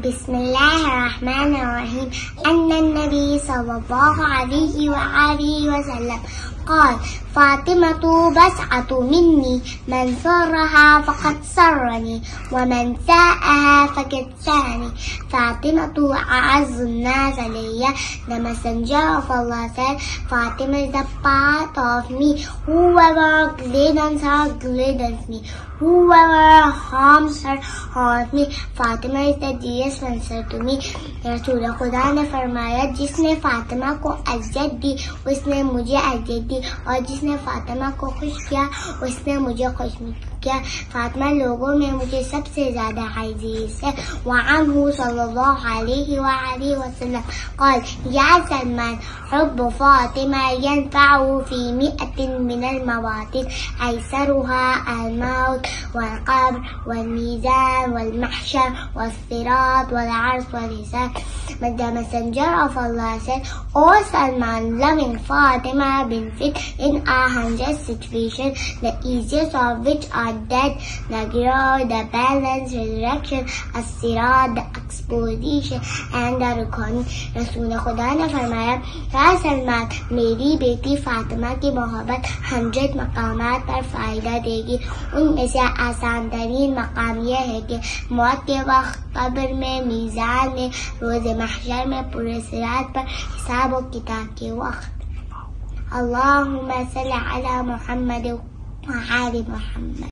बिस्मिल्लाहिर्रहमानिर्रहीम। अन्नन नबी सल्लल्लाहु अलैहि वसल्लम قال فاطمة بسعة مني من سرها فقد سرني ومن ساءها فقد ساني. Fatima أعز الناس علي. The messenger of Allah said, Fatima is a part of me. Whoever gladdens her gladdens me. Whoever harms her harms me. Fatima is the dearest answer to me. रसूल खुदा ने फरमाया, जिसने फातिमा को इज्जत दी उसने मुझे इज्जत दी, और जिसने फातिमा को खुश किया उसने मुझे खुश किया। फातिमा लोगों में मुझे सबसे ज्यादा अजीज है। वअन्हु सल्लल्लाहु अलैहि वसल्लम क़ाल या सलमान हुब्बु फातिमा यनफ़अु फ़ी मिअतिन मिनल मवातिन ऐसरुहा अल-मौत वल-क़ब्र वल-मीज़ान वल-महशर वस-सिरात वल-अर्श वल-हिसाब. The messenger of Allah said, O Salman, loving Fatima bint in 100 situations, the easiest of which are death, the grave, the balance, resurrection, as-sirat, the exposition and the reckoning. रसूल खुदा ने फरमाया, या सलमान, मेरी बेटी फातिमा की मोहब्बत 100 मकामात पर फायदा देगी। उनमें से आसान तरीन मकाम यह है कि मौत के वक्त, कब्र में, मीज़ान में, रोज़े महशर में, पूरे सिरात पर हिसाब और किताब के वक्त। अल्लाहुम्मा सल्ली अला मुहम्मद व आलि मुहम्मद।